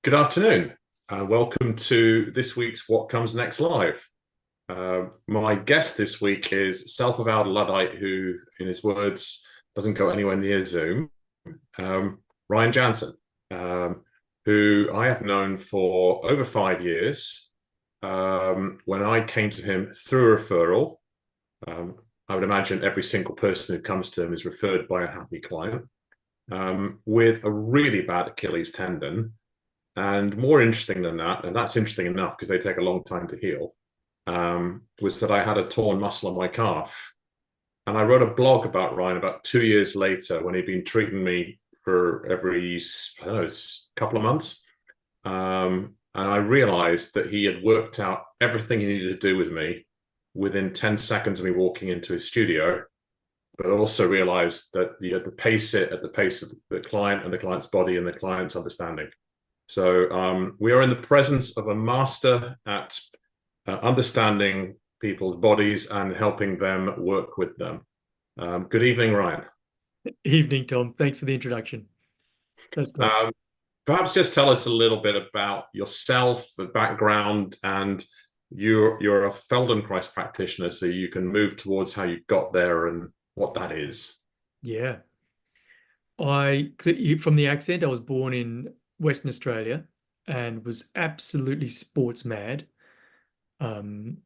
Good afternoon. Welcome to this week's What Comes Next Live. My guest this week is self-avowed Luddite who, in his words, doesn't go anywhere near Zoom, Ryan Jansen, who I have known for over 5 years. When I came to him through a referral, I would imagine every single person who comes to him is referred by a happy client, with a really bad Achilles tendon. And more interesting than that, and that's interesting enough because they take a long time to heal, was that I had a torn muscle on my calf. And I wrote a blog about Ryan about 2 years later when he'd been treating me for every, I don't know, couple of months. And I realized that he had worked out everything he needed to do with me within 10 seconds of me walking into his studio, but also realized that you had to pace it at the pace of the client and the client's body and the client's understanding. So we are in the presence of a master at understanding people's bodies and helping them work with them. Good evening, Ryan. Evening, Tom. Thanks for the introduction. That's great. Perhaps just tell us a little bit about yourself, the background, and you're a Feldenkrais practitioner, so you can move towards how you got there and what that is. Yeah. From the accent, I was born in Western Australia and was absolutely sports mad. And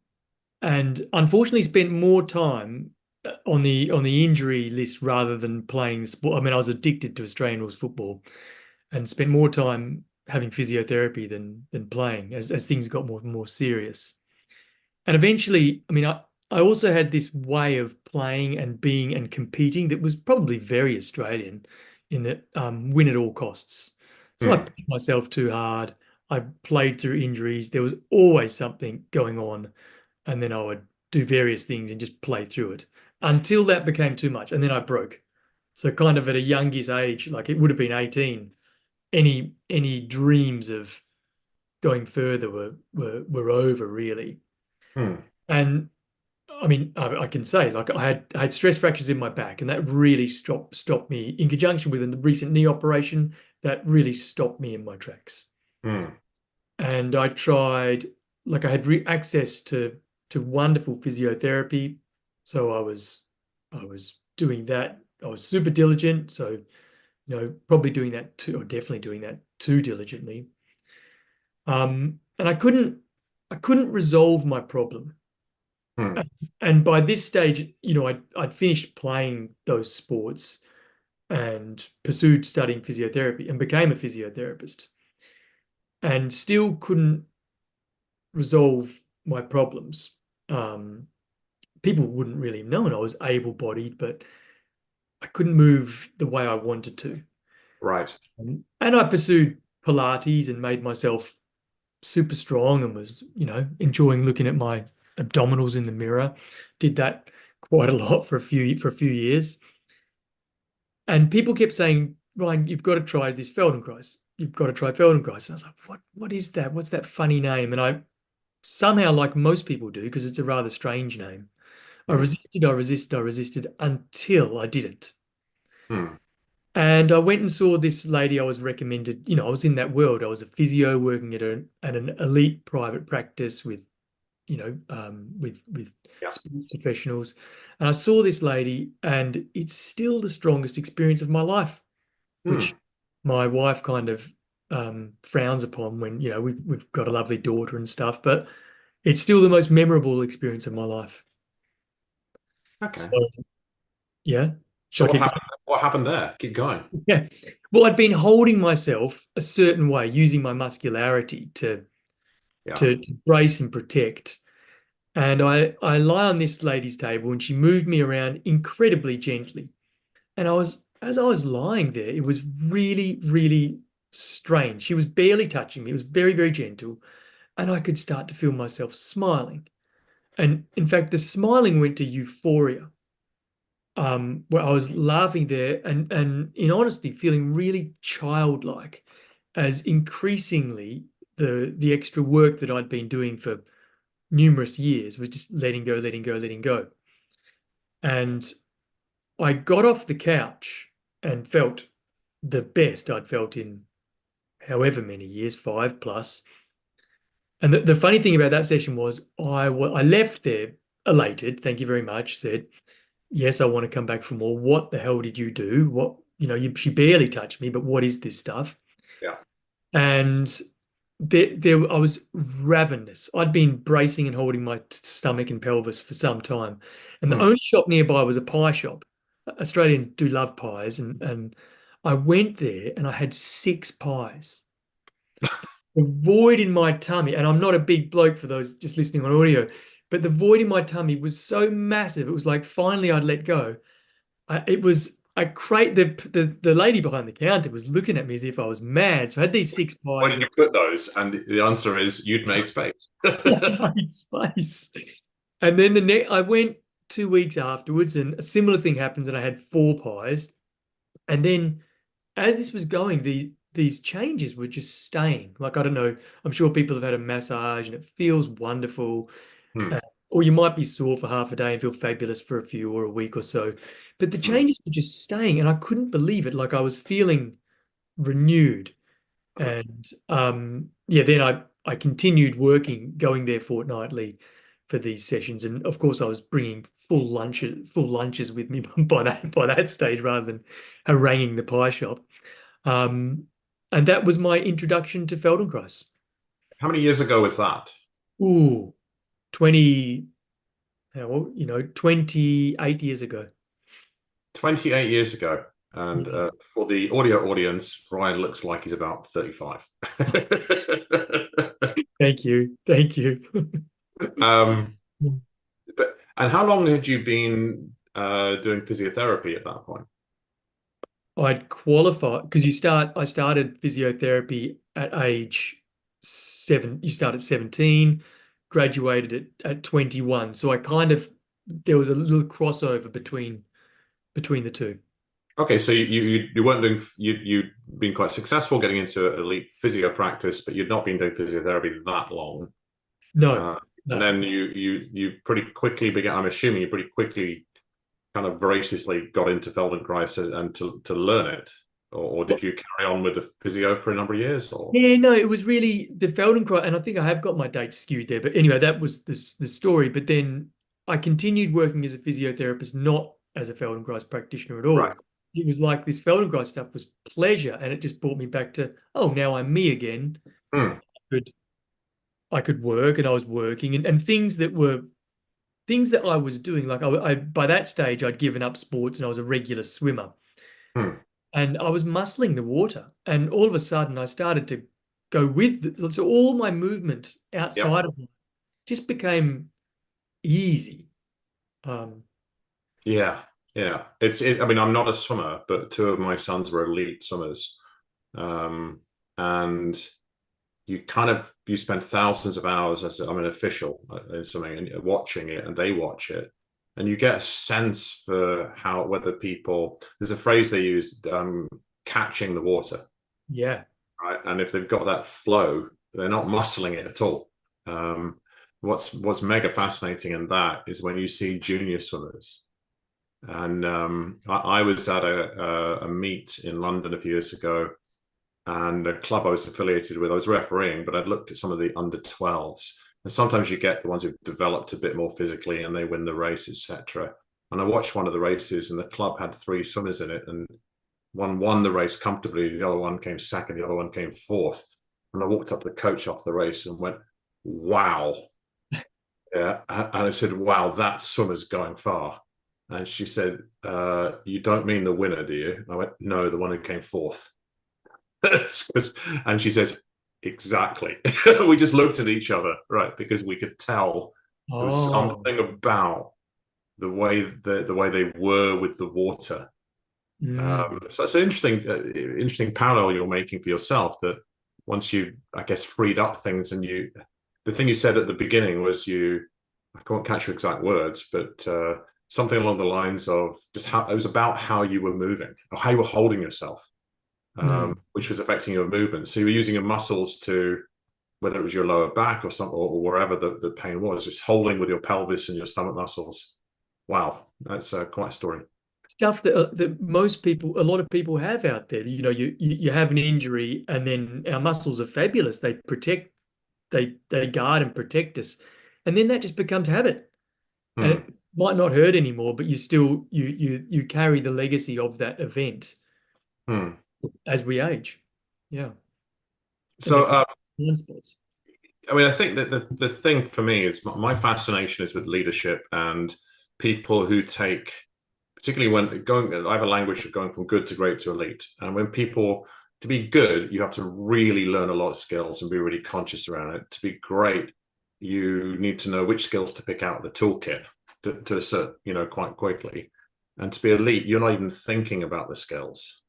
unfortunately spent more time on the injury list rather than playing sport. I mean, I was addicted to Australian rules football and spent more time having physiotherapy than playing as things got more serious. And eventually, I mean, I also had this way of playing and being and competing that was probably very Australian in that win at all costs. So I Hmm. pushed myself too hard. I played through injuries. There was always something going on. And then I would do various things and just play through it until that became too much. And then I broke. So kind of at a youngish age, like it would have been 18, any dreams of going further were over really. Hmm. And I mean, I can say like I had stress fractures in my back, and that really stopped me in conjunction with a recent knee operation that really stopped me in my tracks. Hmm. And I tried, like I had access to wonderful physiotherapy, so I was doing that. I was super diligent, so probably doing that too, or definitely doing that too diligently. And I couldn't resolve my problem. Hmm. And by this stage, I'd finished playing those sports and pursued studying physiotherapy and became a physiotherapist and still couldn't resolve my problems. Um, People wouldn't really have known I was able-bodied, but I couldn't move the way I wanted to. Right. And I pursued Pilates and made myself super strong and was, enjoying looking at my abdominals in the mirror. Did that quite a lot for a few years. And people kept saying, Ryan, you've got to try this Feldenkrais. You've got to try Feldenkrais. And I was like, what is that? What's that funny name? And I somehow, like most people do, because it's a rather strange name, I Hmm. resisted, I resisted, I resisted until I didn't. Hmm. And I went and saw this lady I was recommended. I was in that world. I was a physio working at an elite private practice with Yeah. sports professionals. And I saw this lady, and it's still the strongest experience of my life, which Hmm. my wife kind of frowns upon when, we've got a lovely daughter and stuff, but it's still the most memorable experience of my life. Okay. So yeah. So Shall I what keep happened? What happened there? Keep going. going? Yeah. Well, I'd been holding myself a certain way, using my muscularity to Yeah. to, to brace and protect. And I lie on this lady's table and she moved me around incredibly gently. And as I was lying there, it was really, really strange. She was barely touching me. It was very, very gentle. And I could start to feel myself smiling. And in fact, the smiling went to euphoria, where I was laughing there and in honesty, feeling really childlike as increasingly the extra work that I'd been doing for numerous years was just letting go, letting go, letting go. And I got off the couch and felt the best I'd felt in however many years, 5 plus. And the funny thing about that session was I left there elated. Thank you very much. Said, yes, I want to come back for more. What the hell did you do? She barely touched me, but what is this stuff? Yeah. And I was ravenous. I'd been bracing and holding my stomach and pelvis for some time. And the Hmm. only shop nearby was a pie shop. Australians do love pies. And I went there and I had 6 pies. The void in my tummy, and I'm not a big bloke for those just listening on audio, but the void in my tummy was so massive. It was like finally I'd let go. It was I crate the lady behind the counter was looking at me as if I was mad. So I had these 6 pies Where did and you put those? And the answer is you'd made space. I made space. And then I went 2 weeks afterwards, and a similar thing happens, and I had 4 pies. And then as this was going, these changes were just staying. Like, I don't know, I'm sure people have had a massage and it feels wonderful. Hmm. Uh, or you might be sore for half a day and feel fabulous for a few or a week or so. But the Hmm. changes were just staying, and I couldn't believe it. Like, I was feeling renewed. And yeah, then I continued working, going there fortnightly for these sessions. And of course, I was bringing full lunches with me by that stage, rather than haranguing the pie shop. Um, and that was my introduction to Feldenkrais. How many years ago was that? Ooh, 20, 28 years ago. 28 years ago. And Yeah. for the audio audience, Ryan looks like he's about 35. Thank you. Thank you. um, and how long had you been doing physiotherapy at that point? I'd qualify because I started physiotherapy at age 7. You start at 17, graduated at 21. So there was a little crossover between the two. Okay, so you weren't doing you'd been quite successful getting into elite physio practice, but you'd not been doing physiotherapy that long. No, Uh, and no. then you pretty quickly began. I'm assuming you pretty quickly kind of voraciously got into Feldenkrais and to learn it, or did you carry on with the physio for a number of years? Or Yeah, no, it was really the Feldenkrais, and I think I have got my dates skewed there. But anyway, that was the story. But then I continued working as a physiotherapist, not as a Feldenkrais practitioner at right? all. It was like this Feldenkrais stuff was pleasure, and it just brought me back to, oh, now I'm me again. Hmm, Could I could work, and I was working, and things that I was doing. Like I by that stage, I'd given up sports, and I was a regular swimmer. hmm. And I was muscling the water, and all of a sudden I started to go so all my movement Yep. outside of it just became easy. Um, Yeah, yeah. I mean, I'm not a swimmer, but two of my sons were elite swimmers, um, and you spend thousands of hours as I'm an official in swimming and watching it, and they watch it, and you get a sense for how whether people. There's a phrase they use, catching the water, yeah, right? And if they've got that flow, they're not muscling it at all. Um, what's mega fascinating in that is when you see junior swimmers. And I was at a meet in London a few years ago, and a club I was affiliated with, I was refereeing, but I'd looked at some of the under 12s. And sometimes you get the ones who've developed a bit more physically and they win the race, etc. And I watched one of the races, and the club had 3 swimmers in it, and one won the race comfortably, the other one came second, the other one came fourth. And I walked up to the coach after the race and went, "Wow." Yeah. And I said, "Wow, that swimmer's going far." And she said, "You don't mean the winner, do you?" I went, "No, the one who came fourth." And she says, "Exactly." We just looked at each other, right? Because we could tell there was oh, something about the way they were with the water. mm, So it's an interesting parallel you're making for yourself, that once you, I guess, freed up things, and the thing you said at the beginning was I can't catch your exact words, but something along the lines of just how it was about how you were moving or how you were holding yourself, mm, which was affecting your movement. So you were using your muscles to, whether it was your lower back or something, or wherever the pain was, just holding with your pelvis and your stomach muscles. Wow, that's quite a story. stuff that most people, a lot of people have out there. You have an injury, and then our muscles are fabulous. They protect, they guard and protect us, and then that just becomes habit, and Hmm. it might not hurt anymore, but you still you carry the legacy of that event Hmm. as we age. Yeah, and So, it blind spots. I mean, I think that the thing for me is my fascination is with leadership and people who take, particularly when going, I have a language of going from good to great to elite. And when people, to be good, you have to really learn a lot of skills and be really conscious around it. To be great, you need to know which skills to pick out of the toolkit to assert, quite quickly. And to be elite, you're not even thinking about the skills.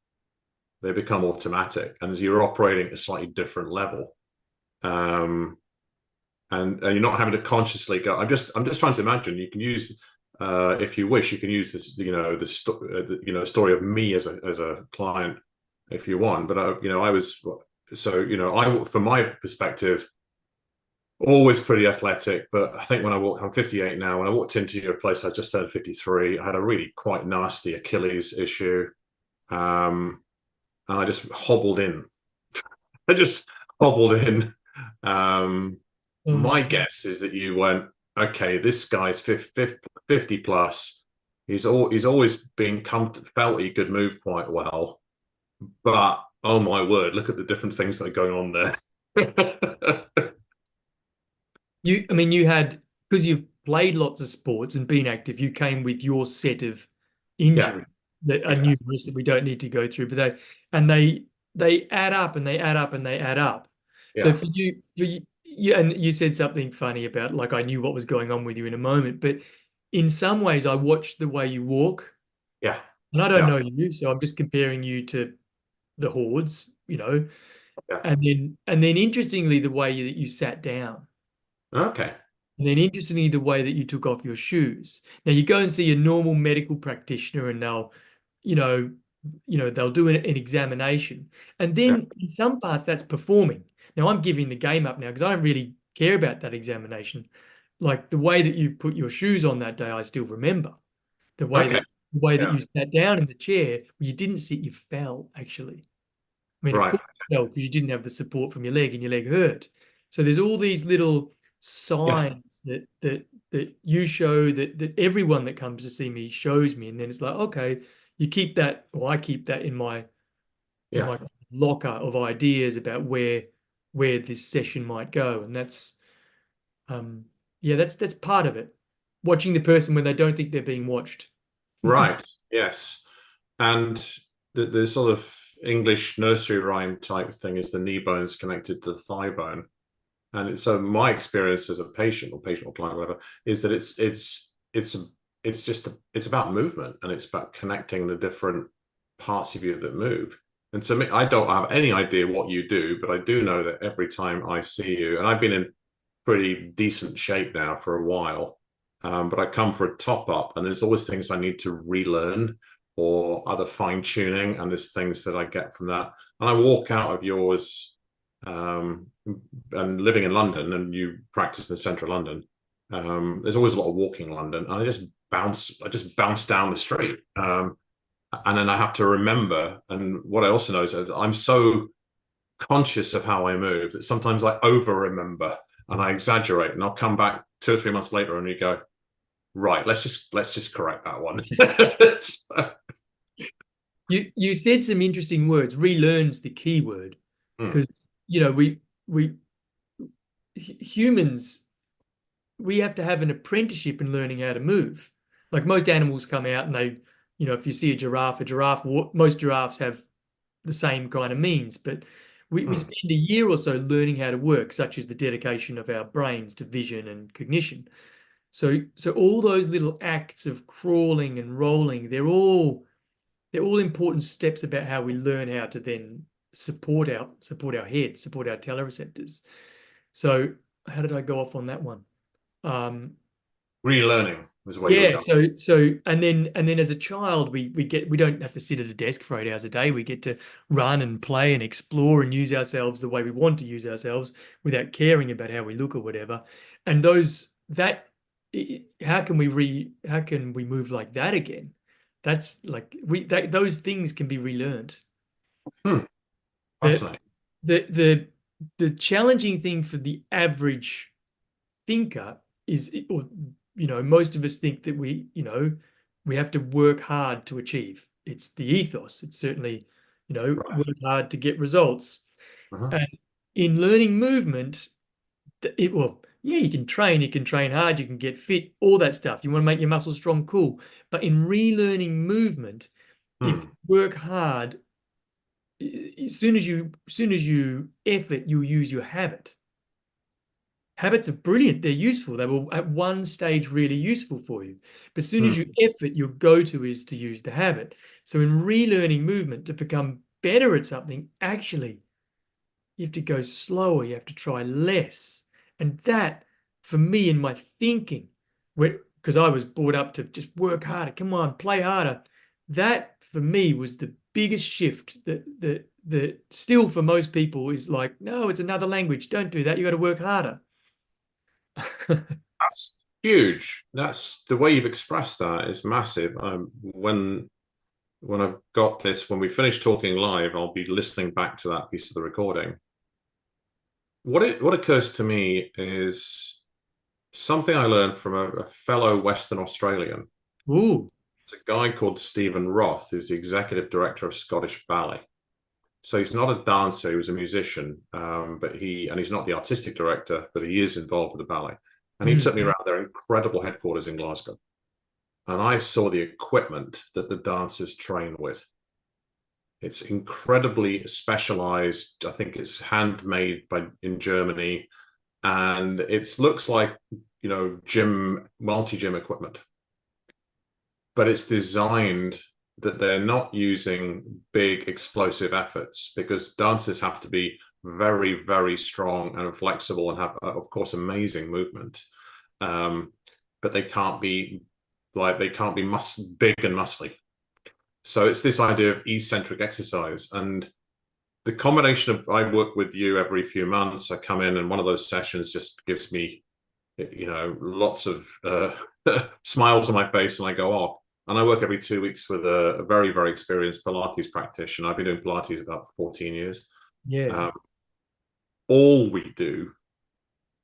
They become automatic and you're operating at a slightly different level. Um, and you're not having to consciously go. I'm just trying to imagine. You can use, if you wish, you can use this, story of me as a client if you want. But I was so I from my perspective always pretty athletic. But I think when I'm 58 now. When I walked into your place, I just turned 53. I had a really quite nasty Achilles issue, um, and I just hobbled in. I just hobbled in. Um, my Um, guess is that you went, okay, this guy's 50 plus. He's always been felt he could move quite well, but oh my word, look at the different things that are going on there. I mean, you had, because you've played lots of sports and been active, you came with your set of Yeah, injuries that are exactly. numerous that we don't need to go through, but they add up and they add up and they add up. So Yeah, for you, and you said something funny about like I knew what was going on with you in a moment, but in some ways I watched the way you walk, yeah, and I don't yeah, know you, so I'm just comparing you to the hordes, yeah. and then interestingly the way that you sat down. Okay. And then interestingly, the way that you took off your shoes. Now you go and see a normal medical practitioner and you know, they'll do an examination. And Yeah, then in some parts that's performing. Now I'm giving the game up now because I don't really care about that examination. Like the way that you put your shoes on that day, I still remember. The way okay. that the way that Yeah, you sat down in the chair, you didn't sit, you fell actually. I mean, of right. course, no, because you didn't have the support from your leg and your leg hurt. So there's all these little Yeah, signs that you show that everyone that comes to see me shows me, and then it's like, okay, you keep that, or I keep that in yeah. my locker of ideas about where this session might go, and um yeah, that's part of it. Watching the person when they don't think they're being watched. Right. Yes. And the sort of English nursery rhyme type thing is the knee bone's connected to the thigh bone. And so my experience as a patient or client, or whatever, is that it's about movement and it's about connecting the different parts of you that move. And to me, I don't have any idea what you do, but I do know that every time I see you, and I've been in pretty decent shape now for a while, but I come for a top up, and there's always things I need to relearn or other fine tuning, and there's things that I get from that. And I walk out of yours, and living in London, and you practice in central London. There's always a lot of walking in London, and I just bounce down the street, and then I have to remember. And what I also know is that I'm so conscious of how I move that sometimes I over remember and I exaggerate, and I'll come back 2 or 3 months later and you go, right, let's just correct that one. You said some interesting words. Relearn's the key word Hmm. because we humans we have to have an apprenticeship in learning how to move. Like most animals come out and if you see a giraffe, most giraffes have the same kind of means, but we Hmm. spend a year or so learning how to work, such as the dedication of our brains to vision and cognition. So all those little acts of crawling and rolling, they're all important steps about how we learn how to then support our head, support our telereceptors. So how did I go off on that one? Um, Relearning is where you were yeah, going. so and then as a child we don't have to sit at a desk for 8 hours a day. We get to run and play and explore and use ourselves the way we want to use ourselves without caring about how we look or whatever. And how can we move like that again? That's like those things can be relearned. Hmm. The Fascinating. the the the challenging thing for the average thinker is, or most of us think that we have to work hard to achieve. It's the ethos. It's certainly, Right. work hard to get results. Uh-huh. And in learning movement, well, yeah, you can train hard, you can get fit, all that stuff. You want to make your muscles strong, cool. But in relearning movement, if you Hmm. work hard, as soon as you effort, you'll use your habit. Habits are brilliant. They're useful. They will at one stage really useful for you. But as soon as you Hmm. effort, your go-to is to use the habit. So in relearning movement to become better at something, actually, you have to go slower. You have to try less. And that, for me, in my thinking, because I was brought up to just work harder, come on, play harder. That for me was the biggest shift that still for most people is like, no, it's another language. Don't do that. You got to work harder. That's huge. That's the way you've expressed that is massive. When I've got this, when we finish talking live, I'll be listening back to that piece of the recording. What occurs to me is something I learned from a fellow Western Australian. Ooh. It's a guy called Stephen Roth, who's the executive director of Scottish Ballet. So he's not a dancer; he was a musician, but he's not the artistic director, but he is involved with the ballet. And he took me Mm. around their incredible headquarters in Glasgow, and I saw the equipment that the dancers train with. It's incredibly specialized. I think it's handmade in Germany, and it looks like gym multi-gym equipment, but it's designed that they're not using big explosive efforts because dancers have to be very, very strong and flexible and have, of course, amazing movement. Um, but they can't be big and muscly. So it's this idea of eccentric exercise. And the combination of I work with you every few months, I come in and one of those sessions just gives me, lots of smiles on my face and I go off. And I work every 2 weeks with a very, very experienced Pilates practitioner. I've been doing Pilates about 14 years. Yeah. Um, all we do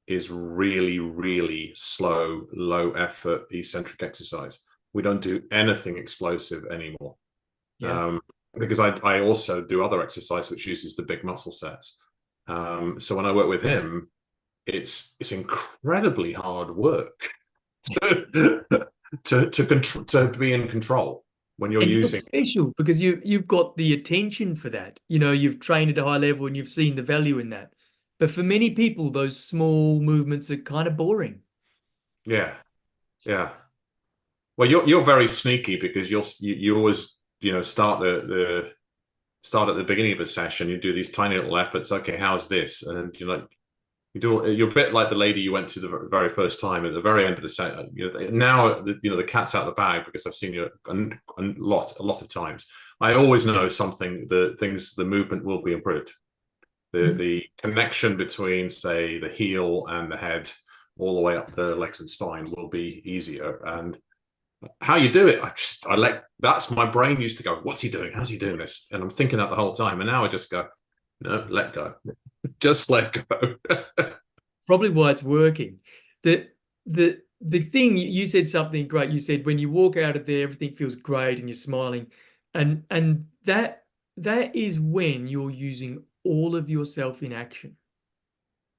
is really, really slow, low effort, eccentric exercise. We don't do anything explosive anymore. Yeah. Um, because I also do other exercise which uses the big muscle sets. So when I work with him, it's incredibly hard work to be in control when you're And you're using. special because you've got the attention for that. You've trained at a high level and you've seen the value in that. But for many people, those small movements are kind of boring. Yeah, yeah. Well, you're very sneaky because you always start start at the beginning of a session. You do these tiny little efforts. Okay, how's this? And you're a bit like the lady you went to the very first time at the very end of the set. Now the cat's out of the bag because I've seen you a lot of times. I always know something. The movement will be improved. The connection between, say, the heel and the head, all the way up the legs and spine, will be easier. And how you do it, I let that's my brain used to go, what's he doing? How's he doing this? And I'm thinking that the whole time. And now I just go, no, let go, just let go. Probably why it's working. The the thing you said something great. You said when you walk out of there, everything feels great and you're smiling. And that is when you're using all of yourself in action.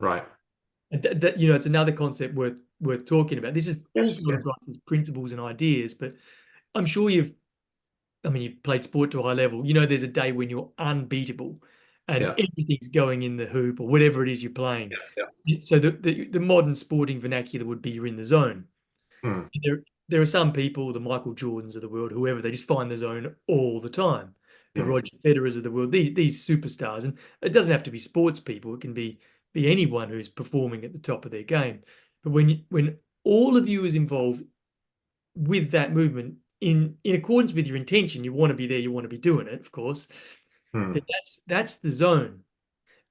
Right. And it's another concept worth talking about. This is all Yes. built Yes. across these principles and ideas, but I'm sure you've played sport to a high level. There's a day when you're unbeatable and Yeah. everything's going in the hoop or whatever it is you're playing. Yeah. So the modern sporting vernacular would be you're in the zone. Yeah. Hmm. There are some people, the Michael Jordans of the world, whoever, they just find the zone all the time. The Hmm. Roger Federers of the world, these superstars, and it doesn't have to be sports people. It can be anyone who's performing at the top of their game. But when all of you is involved with that movement in accordance with your intention, you want to be there, you want to be doing it, of course. Hmm. Then that's the zone.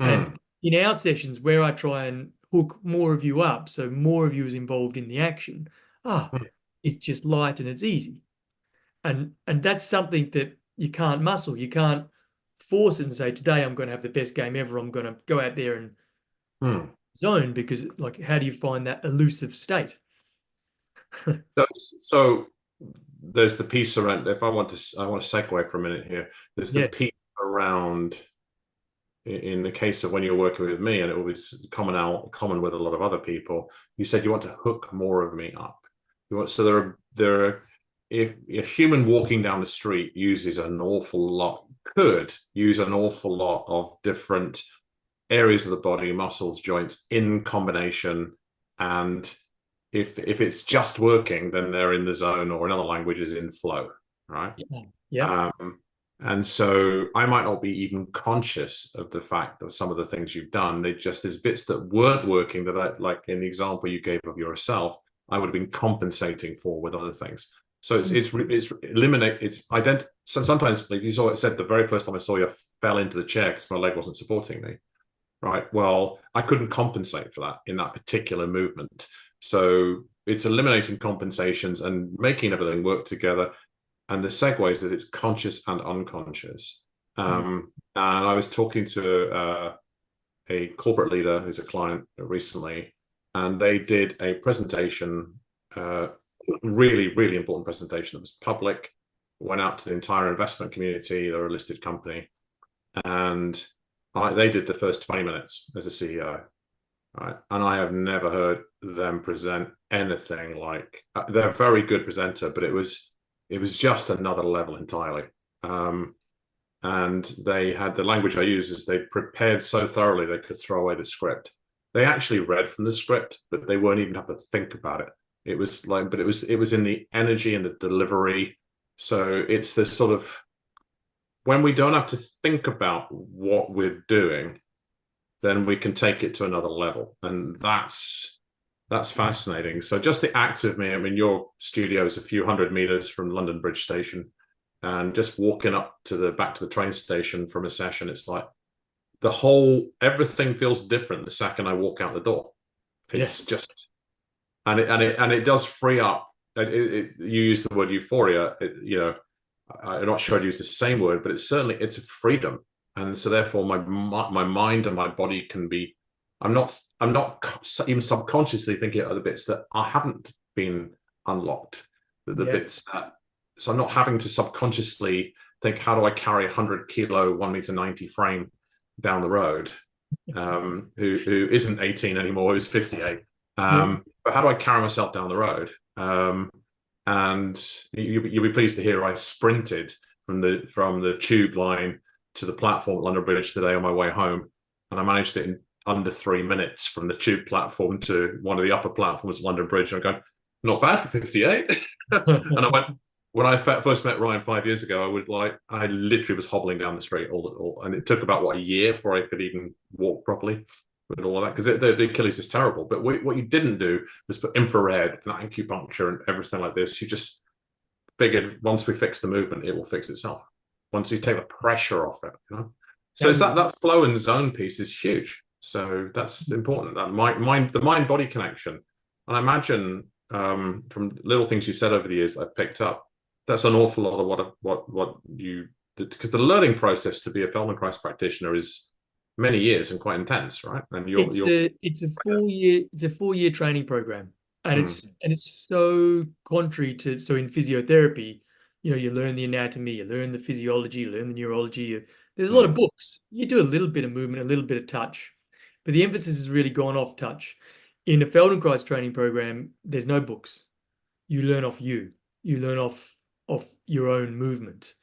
And Hmm. in our sessions where I try and hook more of you up, so more of you is involved in the action, ah, Hmm. it's just light and it's easy. And that's something that you can't muscle. You can't force it and say, today I'm going to have the best game ever. I'm going to go out there and Hmm. zone, because like, how do you find that elusive state? So there's the piece around. If I want to segue for a minute here. There's the Yeah. piece around in the case of when you're working with me, and it was common with a lot of other people. You said you want to hook more of me up. You want so there are if a human walking down the street uses an awful lot could use an awful lot of different areas of the body, muscles, joints in combination, and if it's just working, then they're in the zone, or in other languages, in flow, right? Yeah. Yep. And so I might not be even conscious of the fact of some of the things you've done. There's bits that weren't working that I, like in the example you gave of yourself, I would have been compensating for with other things. So it's eliminate it's ident. So sometimes, like you saw it said, the very first time I saw you, I fell into the chair because my leg wasn't supporting me. Right. Well, I couldn't compensate for that in that particular movement. So it's eliminating compensations and making everything work together. And the segue is that it's conscious and unconscious. Mm. And I was talking to a corporate leader who's a client recently, and they did a presentation, really, really important presentation that was public, went out to the entire investment community. They're a listed company. And they did the first 20 minutes as a CEO. Right. And I have never heard them present anything like they're a very good presenter, but it was just another level entirely. And they had the language I use is they prepared so thoroughly they could throw away the script. They actually read from the script, but they weren't even have to think about it. It was like, but it was in the energy and the delivery. So it's this sort of when we don't have to think about what we're doing, then we can take it to another level, and that's fascinating. So just the act of me, I mean, your studio is a few hundred meters from London Bridge Station, and just walking up to the back to the train station from a session, it's like everything feels different the second I walk out the door. Yeah. It's just and it does free up. You use the word euphoria. I'm not sure I'd use the same word, but it's a freedom, and so therefore my mind and my body can be. I'm not even subconsciously thinking of the bits that I haven't been unlocked, the Yeah. bits that. So I'm not having to subconsciously think, how do I carry 100 kilo, 1 meter 90 frame down the road, who isn't 18 anymore, who's 58. Yeah. But how do I carry myself down the road? And you'll be pleased to hear I sprinted from the tube line to the platform at London Bridge today on my way home, and I managed it in under 3 minutes from the tube platform to one of the upper platforms at London Bridge. And I'm going, not bad for 58. And I went, when I first met Ryan 5 years ago, I literally was hobbling down the street and it took about a year before I could even walk properly with all of that, because the Achilles was terrible. But what you didn't do was put infrared and acupuncture and everything like this. You just figured once we fix the movement, it will fix itself. Once you take the pressure off it. So That it's was that flow and zone piece is huge. So that's important. That the mind body connection. And I imagine from little things you said over the years I've picked up, that's an awful lot of what you did, because the learning process to be a Feldenkrais practitioner is many years and quite intense, right? And it's a 4 year training program, and hmm, it's so contrary to, so in physiotherapy, you learn the anatomy, you learn the physiology, you learn the neurology. There's a lot of hmm, books. You do a little bit of movement, a little bit of touch, but the emphasis has really gone off touch. In a Feldenkrais training program, there's no books. You learn off you. You learn off your own movement,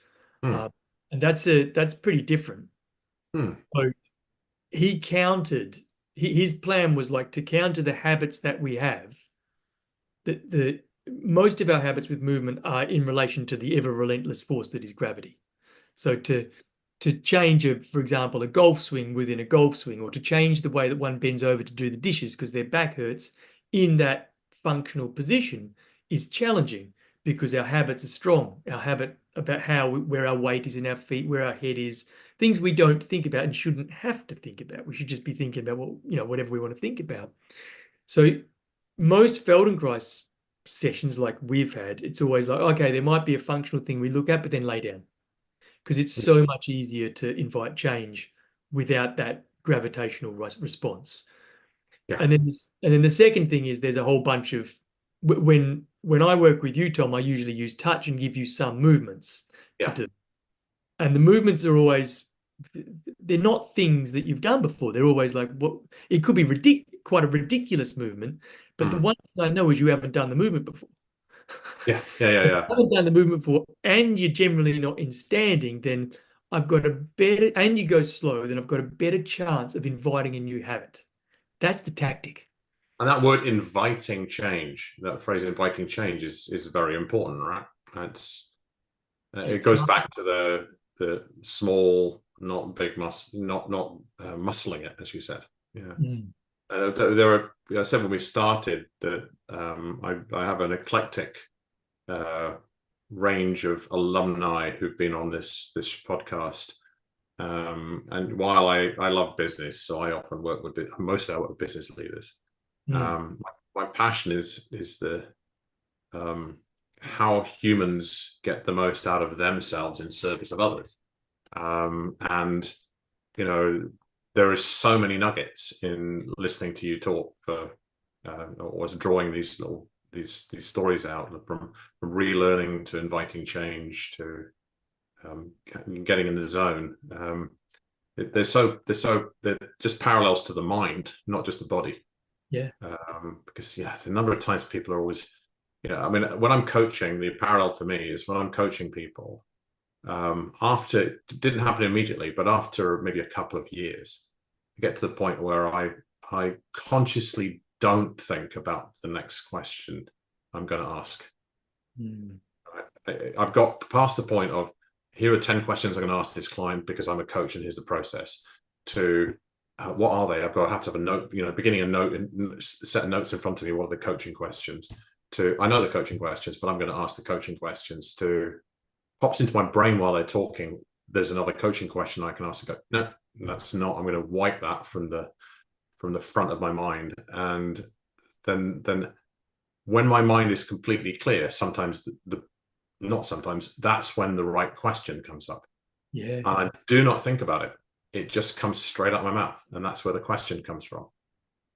hmm, uh, and that's pretty different. hmm, So he countered. His plan was like to counter the habits that we have. The most of our habits with movement are in relation to the ever relentless force that is gravity. So to change for example, a golf swing within a golf swing, or to change the way that one bends over to do the dishes because their back hurts in that functional position is challenging, because our habits are strong. Our habit about where our weight is in our feet, where our head is, things we don't think about and shouldn't have to think about. We should just be thinking about whatever we want to think about. So most Feldenkrais sessions like we've had, it's always like, okay, there might be a functional thing we look at, but then lay down, because it's so much easier to invite change without that gravitational response. Yeah. And then the second thing is there's a whole bunch of when I work with you, Tom, I usually use touch and give you some movements to Yeah. do. And the movements are always, they're not things that you've done before. They're always like, what, it could be quite a ridiculous movement, but the Mm. one thing I know is you haven't done the movement before. Yeah. Yeah. Yeah. If Yeah. you haven't done the movement before and you're generally not in standing, then I've got a better, and you go slow, then I've got a better chance of inviting a new habit. That's the tactic. And that word inviting change, that phrase inviting change is very important, right? That's You it goes can't. back to the small, not big not muscling it, as you said. Yeah. Mm, There are, I said when we started that I have an eclectic uh, range of alumni who've been on this podcast. And while I love business, so I often work with mostly I work with business leaders. mm, My passion is the how humans get the most out of themselves in service of others. And you know, there is so many nuggets in listening to you talk for or was drawing these stories out from relearning to inviting change to getting in the zone. They're just parallels to the mind, not just the body. yeah. Because yeah, the number of times people are always, I mean, when I'm coaching, the parallel for me is when I'm coaching people. After it didn't happen immediately, but after maybe a couple of years, I get to the point where I consciously don't think about the next question I'm going to ask. Mm, I've got past the point of here are 10 questions I'm going to ask this client because I'm a coach and here's the process to what are they? Have to have a note, beginning a note and set of notes in front of me. What are the coaching questions? I know the coaching questions, but I'm going to ask the coaching questions to pops into my brain while they're talking. There's another coaching question I can ask and go, no, that's not. I'm going to wipe that from the front of my mind. And then when my mind is completely clear, sometimes not sometimes, that's when the right question comes up. yeah. And I do not think about it. It just comes straight out my mouth. And that's where the question comes from.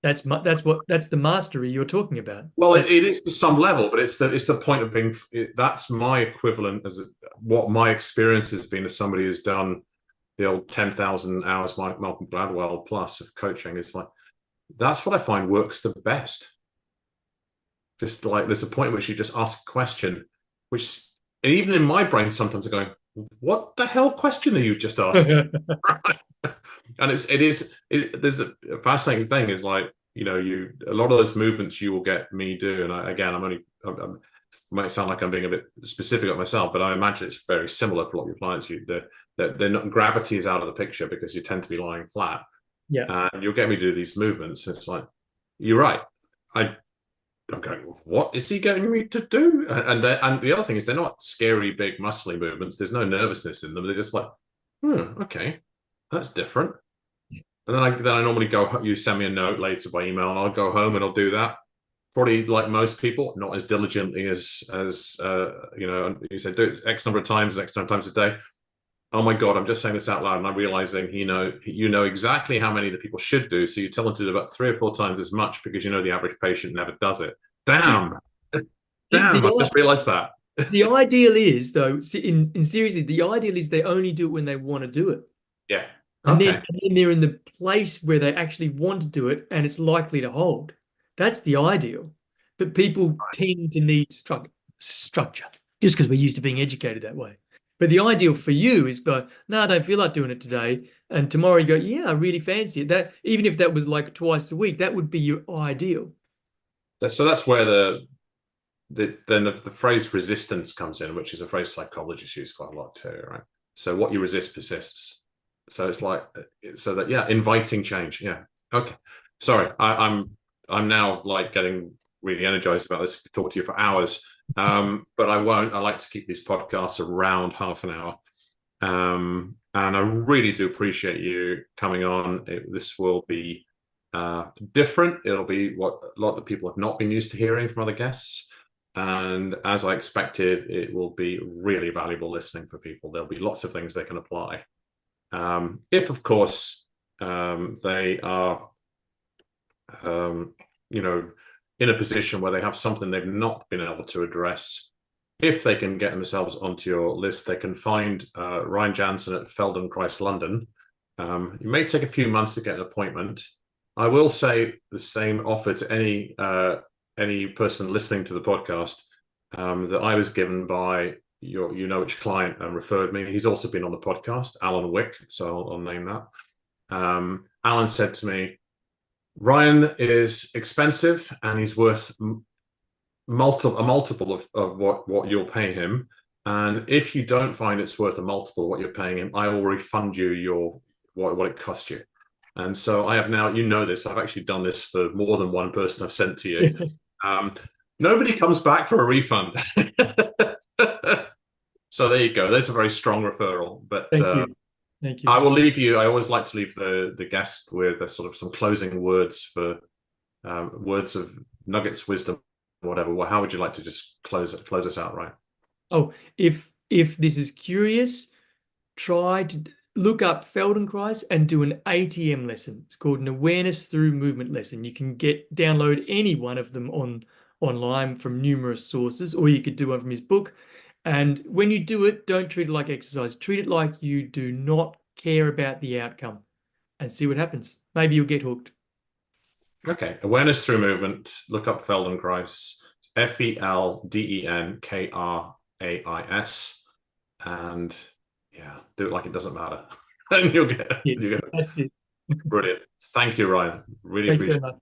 That's the mastery you're talking about. Well, it is to some level, but it's the point of being. That's my equivalent what my experience has been as somebody who's done the old 10,000 hours Malcolm Gladwell plus of coaching. It's like that's what I find works the best. Just like there's a point at which you just ask a question, which and even in my brain sometimes I'm going, "What the hell question are you just asking?" And there's a fascinating thing is like a lot of those movements you will get me do, and I might sound like I'm being a bit specific at myself, but I imagine it's very similar for a lot of your clients. They're not, gravity is out of the picture because you tend to be lying flat, Yeah. and you'll get me to do these movements. And it's like you're right. I'm going, what is he getting me to do? And the other thing is they're not scary, big, muscly movements. There's no nervousness in them. They're just like, okay, that's different. And then I normally go. You send me a note later by email, and I'll go home and I'll do that. Probably like most people, not as diligently as you said, do it X number of times, X number of times a day. Oh my God, I'm just saying this out loud, and I'm realizing you know exactly how many that people should do. So you tell them to do about 3 or 4 times as much because you know the average patient never does it. Damn, damn! I've just realized that. The ideal is, though, in seriously, the ideal is they only do it when they want to do it. Yeah. And then, Okay. and then they're in the place where they actually want to do it and it's likely to hold. That's the ideal. But people tend to need structure just because we're used to being educated that way. But the ideal for you is go, no, I don't feel like doing it today. And tomorrow you go, yeah, I really fancy it. That even if that was like twice a week, that would be your ideal. So that's where the phrase resistance comes in, which is a phrase psychologists use quite a lot too, right? So what you resist persists. So it's like inviting change. Yeah. Okay. Sorry, I'm now like getting really energized about this. I could talk to you for hours, but I won't. I like to keep these podcasts around half an hour, and I really do appreciate you coming on. This will be different. It'll be what a lot of people have not been used to hearing from other guests. And as I expected, it will be really valuable listening for people. There'll be lots of things they can apply. If, of course, they are, you know, in a position where they have something they've not been able to address, if they can get themselves onto your list, they can find Ryan Jansen at Feldenkrais London. It may take a few months to get an appointment. I will say the same offer to any person listening to the podcast that I was given by your, which client referred me. He's also been on the podcast, Alan Wick, so I'll name that. Alan said to me, Ryan is expensive and he's worth a multiple of what you'll pay him. And if you don't find it's worth a multiple of what you're paying him, I will refund you what it cost you. And so I have now, this, I've actually done this for more than one person I've sent to you. Nobody comes back for a refund. So there you go. There's a very strong referral. But Thank you. Thank you. I will leave you. I always like to leave the guest with a sort of some closing words for words of nuggets, wisdom, whatever. Well, how would you like to just close us out, right? Oh, if this is curious, try to look up Feldenkrais and do an ATM lesson. It's called an awareness through movement lesson. You can download any one of them online from numerous sources, or you could do one from his book. And when you do it, don't treat it like exercise. Treat it like you do not care about the outcome, and see what happens. Maybe you'll get hooked. Okay, awareness through movement. Look up Feldenkrais, Feldenkrais, and yeah, do it like it doesn't matter, and you'll get. That's it. Brilliant. Thank you, Ryan. Really Thanks very appreciate it. much.